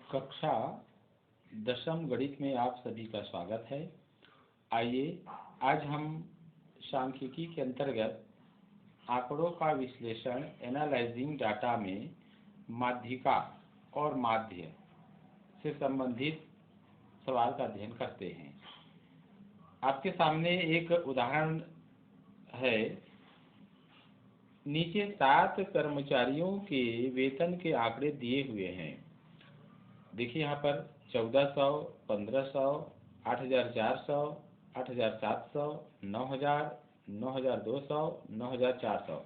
कक्षा दशम गणित में आप सभी का स्वागत है। आइए आज हम सांख्यिकी के अंतर्गत आंकड़ों का विश्लेषण एनालाइजिंग डाटा में माध्यिका और माध्य से संबंधित सवाल का अध्ययन करते हैं। आपके सामने एक उदाहरण है। नीचे 7 कर्मचारियों के वेतन के आंकड़े दिए हुए हैं। देखिए यहाँ पर 1400, 1500, 8400, 8700, 9000, 9200, 9400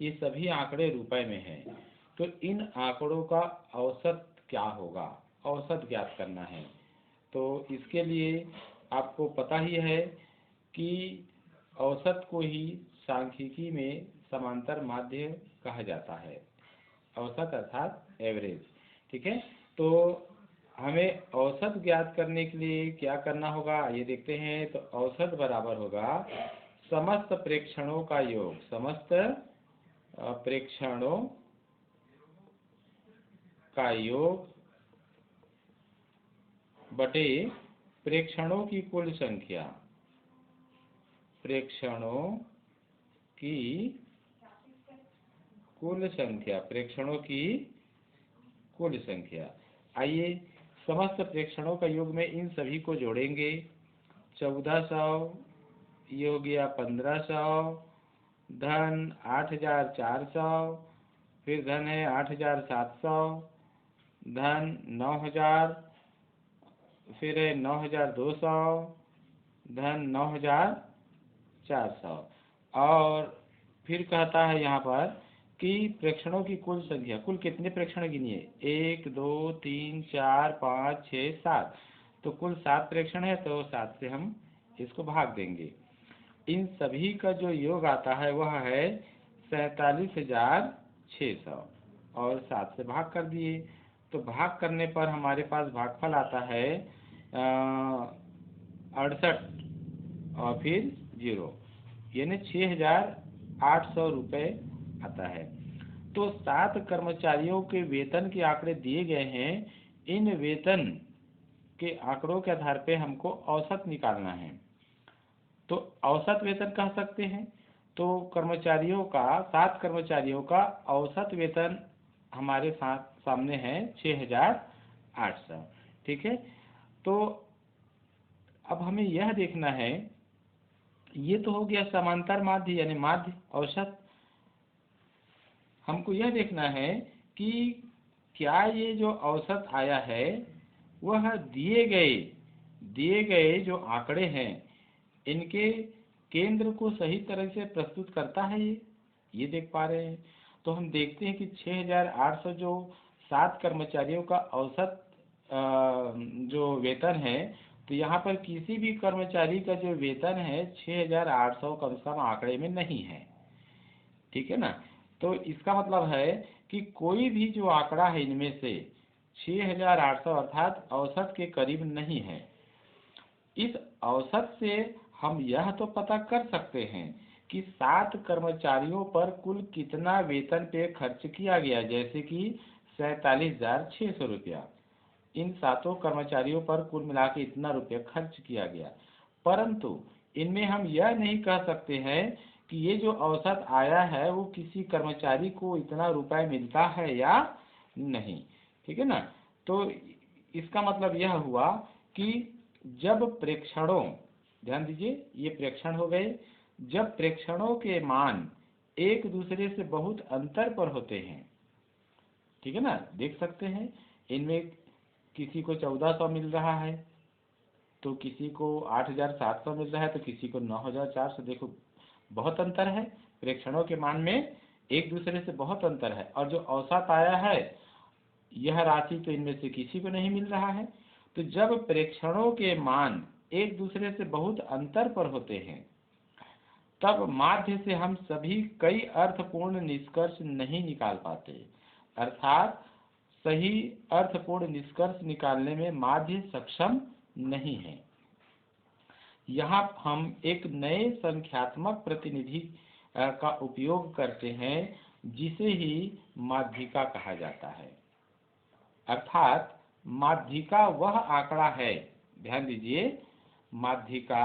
ये सभी आंकड़े रुपए में हैं। तो इन आंकड़ों का औसत क्या होगा, औसत ज्ञात करना है। तो इसके लिए आपको पता ही है कि औसत को ही सांख्यिकी में समांतर माध्य कहा जाता है। औसत अर्थात एवरेज, ठीक है। तो हमें औसत ज्ञात करने के लिए क्या करना होगा, ये देखते हैं। तो औसत बराबर होगा समस्त प्रेक्षणों का योग, समस्त प्रेक्षणों का योग बटे प्रेक्षणों की कुल संख्या, प्रेक्षणों की कुल संख्या, प्रेक्षणों की कुल संख्या। आइए समस्त प्रेक्षणों का योग में इन सभी को जोड़ेंगे। 1400 ये हो गया, 1500 धन 8400, फिर धन है 8700 धन 9000, फिर है 9200 धन 9400। और फिर कहता है यहाँ पर कि प्रेक्षणों की कुल संख्या, कुल कितने प्रेक्षण गिनिए, 1 2 3 4 5 6 7। तो कुल 7 प्रेक्षण है, तो 7 से हम इसको भाग देंगे। इन सभी का जो योग आता है वह है 47,600 और 7 से भाग कर दिए। तो भाग करने पर हमारे पास भागफल आता है 68 और फिर 0, यानी 6,800 रुपये आता है। तो 7 कर्मचारियों के वेतन के आंकड़े दिए गए हैं। इन वेतन के आंकड़ों के आधार पे हमको औसत निकालना है। तो औसत वेतन कह सकते हैं। तो कर्मचारियों का, 7 कर्मचारियों का औसत वेतन हमारे सामने है 6,800, ठीक है। तो अब हमें यह देखना है, ये तो हो गया समांतर माध्य यानी माध्य औसत। हमको यह देखना है कि क्या ये जो औसत आया है वह दिए गए जो आंकड़े हैं इनके केंद्र को सही तरह से प्रस्तुत करता है। ये देख पा रहे हैं। तो हम देखते हैं कि 6,800 जो 7 कर्मचारियों का औसत जो वेतन है, तो यहाँ पर किसी भी कर्मचारी का जो वेतन है 6,800 कम से कम आंकड़े में नहीं है, ठीक है ना। तो इसका मतलब है कि कोई भी जो आंकड़ा है इनमें से 6,800 अर्थात औसत के करीब नहीं है। इस औसत से हम यह तो पता कर सकते हैं कि 7 कर्मचारियों पर कुल कितना वेतन पे खर्च किया गया, जैसे कि 47,600 रुपया। इन 7 कर्मचारियों पर कुल मिला के इतना रुपया खर्च किया गया। परंतु इनमें हम यह नहीं कह सकते हैं कि ये जो औसत आया है वो किसी कर्मचारी को इतना रुपया मिलता है या नहीं, ठीक है ना। तो इसका मतलब यह हुआ कि जब प्रेक्षणों, ध्यान दीजिए ये प्रेक्षण हो गए, जब प्रेक्षणों के मान एक दूसरे से बहुत अंतर पर होते हैं, ठीक है ना। देख सकते हैं इनमें किसी को 1400 मिल रहा है, तो किसी को 8,700 मिल रहा है, तो किसी को 9,400। देखो बहुत अंतर है, प्रेक्षणों के मान में एक दूसरे से बहुत अंतर है। और जो औसत आया है यह राशि तो इनमें से किसी को नहीं मिल रहा है। तो जब प्रेक्षणों के मान एक दूसरे से बहुत अंतर पर होते हैं तब माध्य से हम सभी कई अर्थपूर्ण निष्कर्ष नहीं निकाल पाते। अर्थात सही अर्थपूर्ण निष्कर्ष निकालने में माध्य सक्षम नहीं है। यहाँ हम एक नए संख्यात्मक प्रतिनिधि का उपयोग करते हैं जिसे ही माध्यिका कहा जाता है। अर्थात माध्यिका वह आंकड़ा है, ध्यान दीजिए, माध्यिका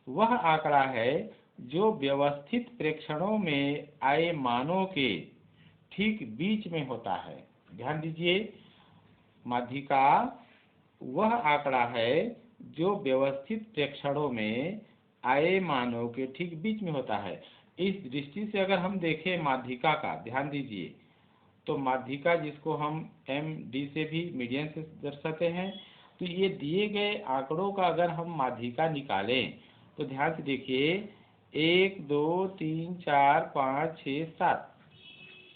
वह आंकड़ा है जो व्यवस्थित प्रेक्षणों में आए मानों के ठीक बीच में होता है। ध्यान दीजिए, माध्यिका वह आंकड़ा है जो व्यवस्थित प्रेक्षणों में आए मानों के ठीक बीच में होता है। इस दृष्टि से अगर हम देखें माध्यिका का, ध्यान दीजिए, तो माध्यिका जिसको हम MD से भी मीडियन से दर्शाते हैं, तो ये दिए गए आंकड़ों का अगर हम माध्यिका निकालें तो ध्यान से देखिए, 1 2 3 4 5 6 7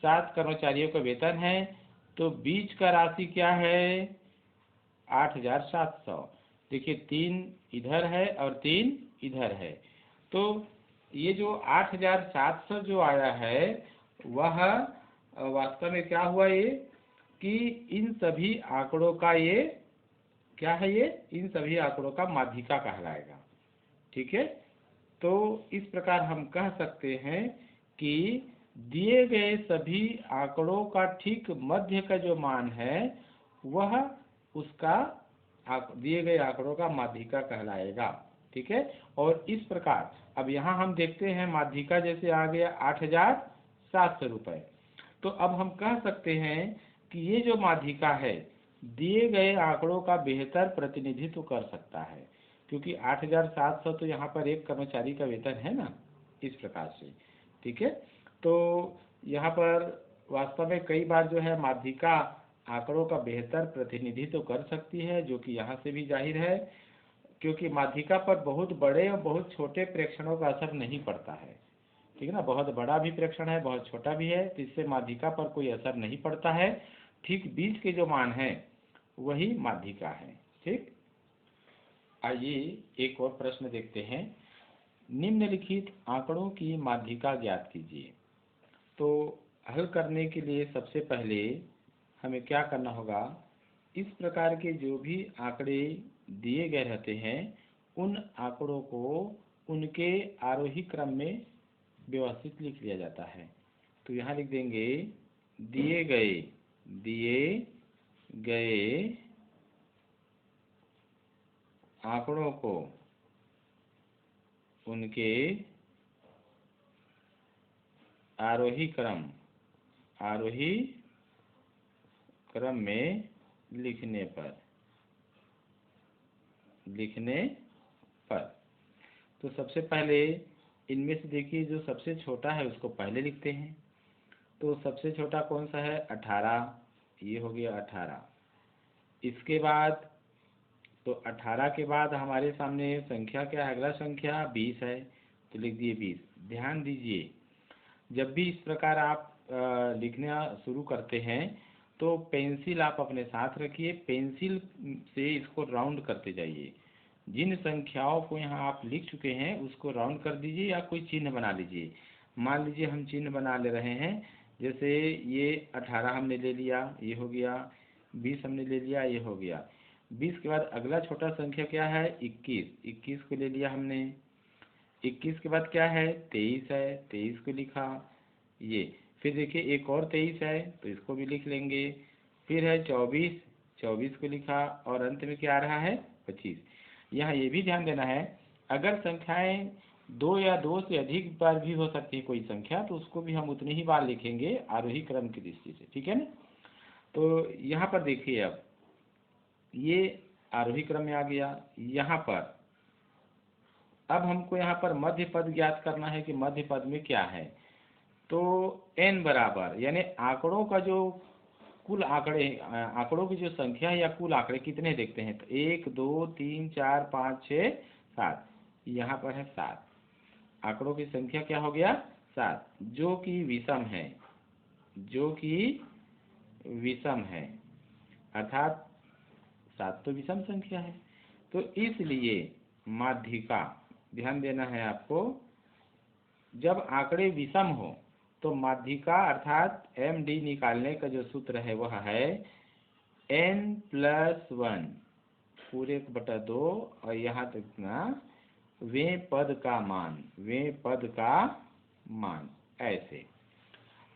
7 कर्मचारियों का वेतन है, तो बीच का राशि क्या है, 8,700। देखिए 3 इधर है और 3 इधर है, तो ये जो 8,700 जो आया है वह वास्तव में क्या हुआ, ये कि इन सभी आंकड़ों का ये क्या है, ये इन सभी आंकड़ों का माध्यिका कहलाएगा। ठीक है, तो इस प्रकार हम कह सकते हैं कि दिए गए सभी आंकड़ों का ठीक मध्य का जो मान है वह उसका दिए गए आंकड़ों का माध्यिका कहलाएगा। ठीक है, और इस प्रकार अब यहाँ हम देखते हैं माध्यिका जैसे आ गया 8,700 रुपये, तो अब हम कह सकते हैं कि ये जो माध्यिका है दिए गए आंकड़ों का बेहतर प्रतिनिधित्व कर सकता है, क्योंकि 8,700 तो यहाँ पर एक कर्मचारी का वेतन है ना, इस प्रकार से। ठीक है, तो यहाँ पर वास्तव में कई बार जो है माध्यिका आंकड़ों का बेहतर प्रतिनिधित्व कर सकती है, जो कि यहाँ से भी जाहिर है, क्योंकि माध्यिका पर बहुत बड़े और बहुत छोटे प्रेक्षणों का असर नहीं पड़ता है। ठीक है ना, बहुत बड़ा भी प्रेक्षण है, बहुत छोटा भी है, तो इससे माध्यिका पर कोई असर नहीं पड़ता है। ठीक बीच के जो मान है वही माध्यिका है। ठीक, आइए एक और प्रश्न देखते हैं। निम्नलिखित आंकड़ों की माध्यिका ज्ञात कीजिए। तो हल करने के लिए सबसे पहले हमें क्या करना होगा, इस प्रकार के जो भी आंकड़े दिए गए रहते हैं उन आंकड़ों को उनके आरोही क्रम में व्यवस्थित लिख लिया जाता है। तो यहाँ लिख देंगे दिए गए आंकड़ों को उनके आरोही क्रम में लिखने पर तो सबसे पहले इनमें से देखिए जो सबसे छोटा है उसको पहले लिखते हैं। तो सबसे छोटा कौन सा है, 18, ये हो गया 18। इसके बाद तो 18 के बाद हमारे सामने संख्या क्या है, अगला संख्या 20 है, तो लिख दिए 20। ध्यान दीजिए, जब भी इस प्रकार आप लिखना शुरू करते हैं तो पेंसिल आप अपने साथ रखिए, पेंसिल से इसको राउंड करते जाइए। जिन संख्याओं को यहाँ आप लिख चुके हैं उसको राउंड कर दीजिए या कोई चिन्ह बना लीजिए। मान लीजिए हम चिन्ह बना ले रहे हैं, जैसे ये 18 हमने ले लिया, ये हो गया, 20 हमने ले लिया, ये हो गया। 20 के बाद अगला छोटा संख्या क्या है, 21 को ले लिया हमने। 21 के बाद क्या है, 23 है, 23 को लिखा ये। फिर देखिए एक और 23 है तो इसको भी लिख लेंगे। फिर है 24 को लिखा, और अंत में क्या आ रहा है, 25। यहाँ ये भी ध्यान देना है, अगर संख्याएं 2 या 2 से अधिक बार भी हो सकती है कोई संख्या, तो उसको भी हम उतनी ही बार लिखेंगे आरोही क्रम की दृष्टि से। ठीक है ना, तो यहाँ पर देखिए अब ये आरोही क्रम में आ गया। यहाँ पर अब हमको यहाँ पर मध्य पद ज्ञात करना है कि मध्य पद में क्या है। तो n बराबर, यानी आंकड़ों का जो कुल आंकड़ों की जो संख्या है या कुल आंकड़े कितने देखते हैं, तो 1 2 3 4 5 6 7, यहाँ पर है 7। आंकड़ों की संख्या क्या हो गया, 7, जो कि विषम है, अर्थात 7 तो विषम संख्या है। तो इसलिए माध्यिका, ध्यान देना है आपको, जब आंकड़े विषम हो तो माध्यिका अर्थात MD निकालने का जो सूत्र है वह है n+1 पूरे 2 और यहाँ तक ना वे पद का मान, ऐसे।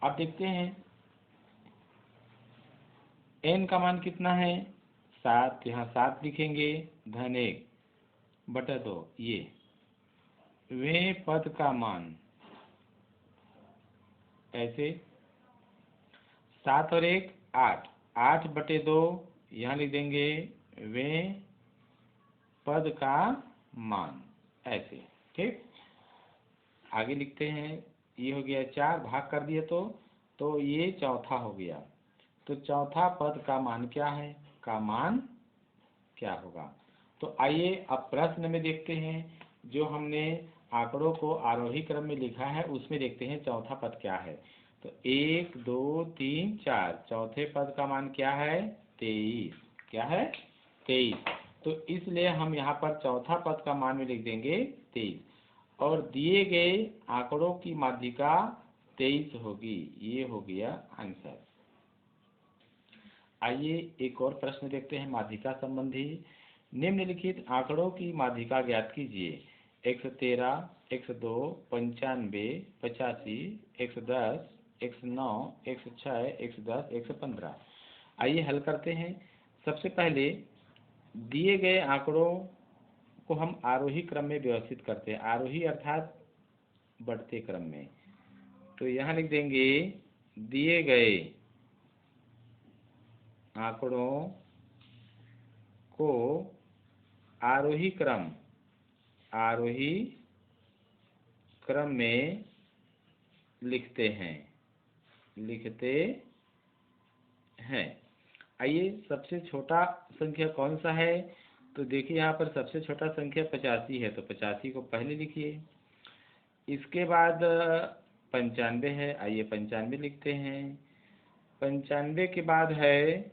अब देखते हैं n का मान कितना है, 7, यहाँ 7 लिखेंगे, धन 1/2 ये वे पद का मान, ऐसे 7 और 1 8, 8/2 यहाँ लिख देंगे वे पद का मान, ऐसे। ठीक, आगे लिखते हैं, ये हो गया 4, भाग कर दिए तो ये चौथा हो गया। तो चौथा पद का मान क्या है, का मान क्या होगा। तो आइए अब प्रश्न में देखते हैं, जो हमने आंकड़ों को आरोही क्रम में लिखा है उसमें देखते हैं चौथा पद क्या है। तो 1 2 3 4, चौथे पद का मान क्या है, 23। क्या है, 23। तो इसलिए हम यहाँ पर चौथा पद का मान में लिख देंगे 23, और दिए गए आंकड़ों की माध्यिका 23 होगी। ये हो गया आंसर। आइए एक और प्रश्न देखते हैं माध्यिका संबंधी। निम्नलिखित आंकड़ों की माध्यिका ज्ञात कीजिए। 113, 102, 95, 85, 110, 109, 106, 110, 115। आइए हल करते हैं। सबसे पहले दिए गए आंकड़ों को हम आरोही क्रम में व्यवस्थित करते हैं, आरोही अर्थात बढ़ते क्रम में। तो यहाँ लिख देंगे दिए गए आंकड़ों को आरोही क्रम में लिखते हैं। आइए सबसे छोटा संख्या कौन सा है। तो देखिए यहाँ पर सबसे छोटा संख्या 85 है, तो 85 को पहले लिखिए। इसके बाद 95 है, आइए 95 लिखते हैं। 95 के बाद है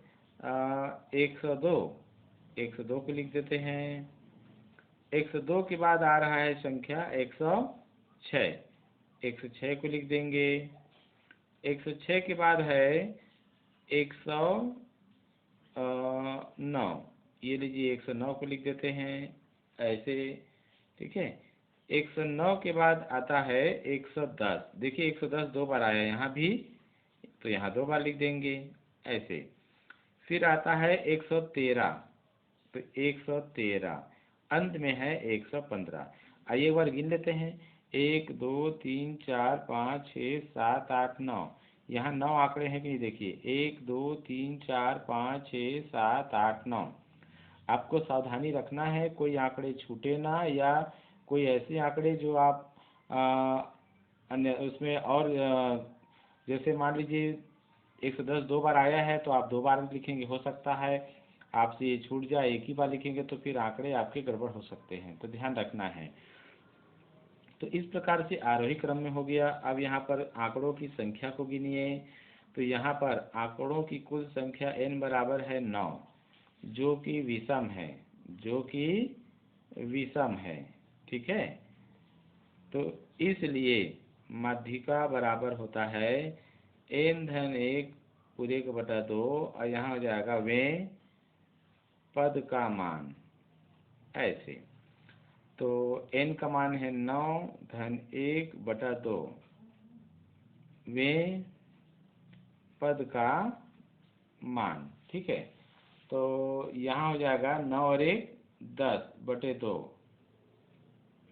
102, 102 को लिख देते हैं। 102 के बाद आ रहा है संख्या 106, 106 को लिख देंगे। 106 के बाद है 109, ये लीजिए 109 को लिख देते हैं, ऐसे। ठीक है, 109 के बाद आता है 110। देखिए 110 दो बार आया यहाँ भी, तो यहाँ 2 बार लिख देंगे, ऐसे। फिर आता है 113, तो 113 अंत में है 115। आइए एक बार गिन लेते हैं। 1 2 3 4 5 6 7 8 9, यहाँ 9 आंकड़े हैं कि नहीं, देखिए 1 2 3 4 5 6 7 8 9। आपको सावधानी रखना है कोई आंकड़े छूटे ना, या कोई ऐसे आंकड़े जो आप अन्य उसमें और जैसे मान लीजिए 110 2 बार आया है तो आप 2 बार लिखेंगे, हो सकता है आपसे ये छूट जाए, एक ही बार लिखेंगे तो फिर आंकड़े आपके गड़बड़ हो सकते हैं, तो ध्यान रखना है। तो इस प्रकार से आरोही क्रम में हो गया। अब यहाँ पर आंकड़ों की संख्या को गिनिए। तो यहाँ पर आंकड़ों की कुल संख्या n बराबर है 9, जो कि विषम है। ठीक है, तो इसलिए माध्यिका बराबर होता है n-1 पूरे का बटा 2, और यहाँ हो जाएगा वे पद का मान, ऐसे। तो n का मान है 9-1/2, वे पद का मान। ठीक है, तो यहाँ हो जाएगा 9 और 1 10/2,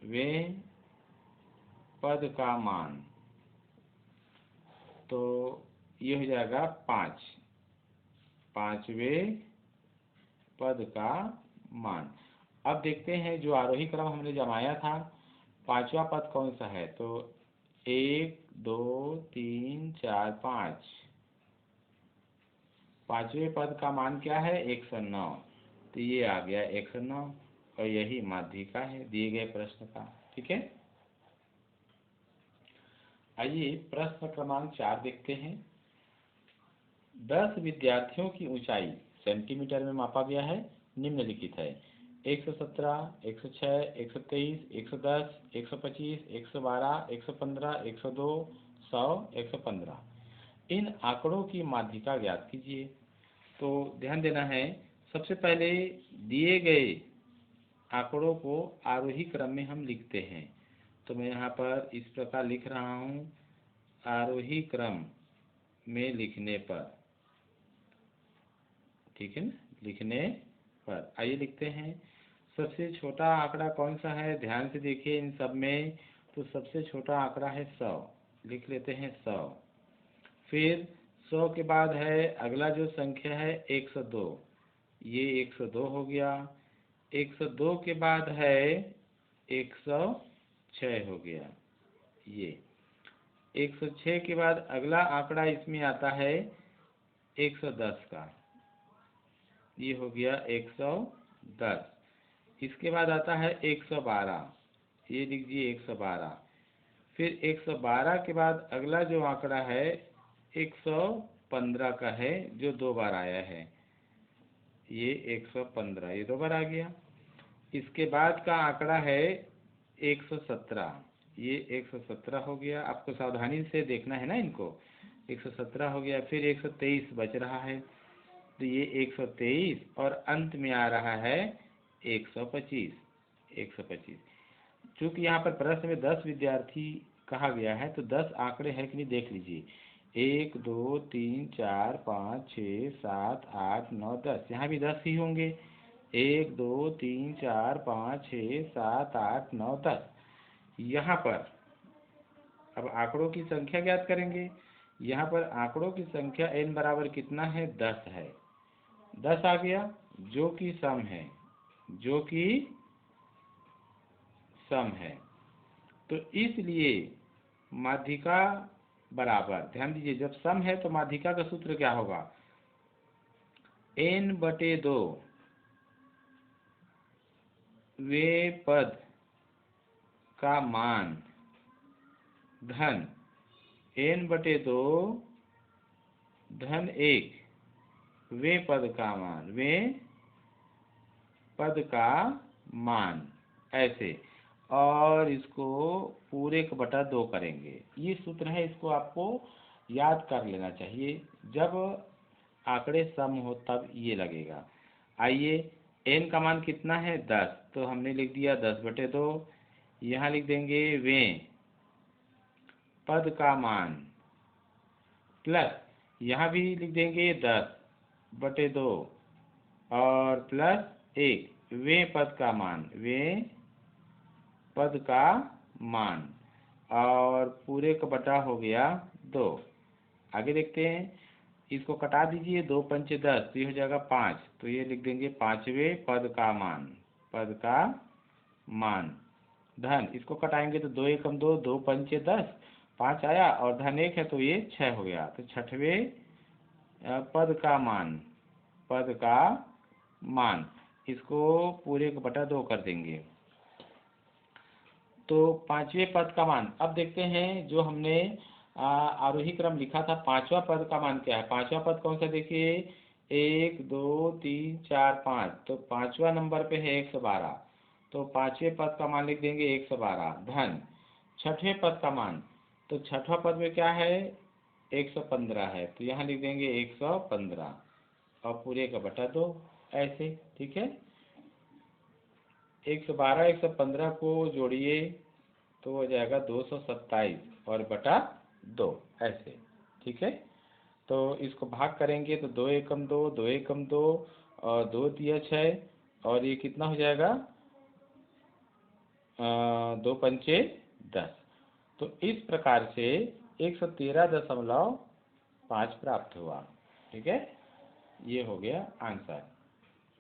वे पद का मान। तो ये हो जाएगा 5, पांचवें पद का मान। अब देखते हैं जो आरोही क्रम हमने जमाया था, पांचवा पद कौन सा है। तो 1 2 3 4 5, पांचवें पद का मान क्या है, 109। तो ये आ गया 109, और यही माध्यिका है दिए गए प्रश्न का। ठीक है, आइए प्रश्न क्रमांक 4 देखते हैं। 10 विद्यार्थियों की ऊंचाई सेंटीमीटर में मापा गया है, निम्नलिखित है। 117, 106, 123, 110, 125, 112, 115, 102, 100, 115। इन आंकड़ों की माध्यिका ज्ञात कीजिए। तो ध्यान देना है, सबसे पहले दिए गए आंकड़ों को आरोही क्रम में हम लिखते हैं। तो मैं यहाँ पर इस प्रकार लिख रहा हूँ, आरोही क्रम में लिखने पर, ठीक है ना, लिखने पर। आइए लिखते हैं, सबसे छोटा आंकड़ा कौन सा है, ध्यान से देखिए इन सब में। तो सबसे छोटा आंकड़ा है 100, लिख लेते हैं 100। फिर 100 के बाद है अगला जो संख्या है 102, ये 102 हो गया। 102 के बाद है 106 हो गया ये। 106 के बाद अगला आंकड़ा इसमें आता है 110 का, ये हो गया 110। इसके बाद आता है 112, ये लीजिए 112। फिर 112 के बाद अगला जो आंकड़ा है 115 का है, जो 2 बार आया है, ये 115, ये 2 बार आ गया। इसके बाद का आंकड़ा है 117, ये 117 हो गया। आपको सावधानी से देखना है ना इनको। 117 हो गया। फिर 123 बच रहा है, तो ये 123, और अंत में आ रहा है 125। 125, चूँकि यहाँ पर प्रश्न में 10 विद्यार्थी कहा गया है, तो 10 आंकड़े हैं कि नहीं देख लीजिए। 1 2 3 4 5 6 7 8 9 10, यहाँ भी 10 ही होंगे। 1 2 3 4 5 6 7 8 9 10। यहाँ पर अब आंकड़ों की संख्या ज्ञात करेंगे। यहाँ पर आंकड़ों की संख्या n बराबर कितना है, 10 है। 10 आ गया, जो कि सम है, जो कि सम है। तो इसलिए माध्यिका बराबर, ध्यान दीजिए, जब सम है तो माध्यिका का सूत्र क्या होगा, n/2 वे पद का मान धन n/2 धन 1 वे पद का मान, वे पद का मान, ऐसे। और इसको पूरे का बटा 2 करेंगे। ये सूत्र है, इसको आपको याद कर लेना चाहिए। जब आंकड़े सम हो तब ये लगेगा। आइए, n का मान कितना है, 10, तो हमने लिख दिया 10/2। यहाँ लिख देंगे वे पद का मान, प्लस यहाँ भी लिख देंगे 10/2, और प्लस 1 वे पद का मान, वे पद का मान, और पूरे का बटा हो गया 2। आगे देखते हैं, इसको कटा दीजिए, 2 पंचे 10, तो ये हो जाएगा 5, तो ये लिख देंगे 5वें पद का मान, पद का मान, धन, इसको कटाएंगे तो 2 एकम 2, 2 पंचे 10, 5 आया, और धन 1 है तो ये 6 हो गया। तो 6वें पद का मान, पद का मान, इसको पूरे का बटा 2 कर देंगे। तो 5वें पद का मान, अब देखते हैं जो हमने आरोही क्रम लिखा था, 5वां पद का मान क्या है। 5वां पद कौन सा, देखिए 1 2 3 4 5, तो 5वां नंबर पे है 112, तो 5वें पद का मान लिख देंगे 112, धन 6वें पद का मान, तो 6वां पद में क्या है 115 है, तो यहाँ लिख देंगे 115, और पूरे का बटा 2, ऐसे। ठीक है, 112 115 को जोड़िए तो हो जाएगा 227, और बटा 2, ऐसे। ठीक है, तो इसको भाग करेंगे तो 2 एकम 2, 2 एकम 2, और 2 दिया 6, और ये कितना हो जाएगा 2 पंचे 10। तो इस प्रकार से 113.5 प्राप्त हुआ। ठीक है, ये हो गया आंसर।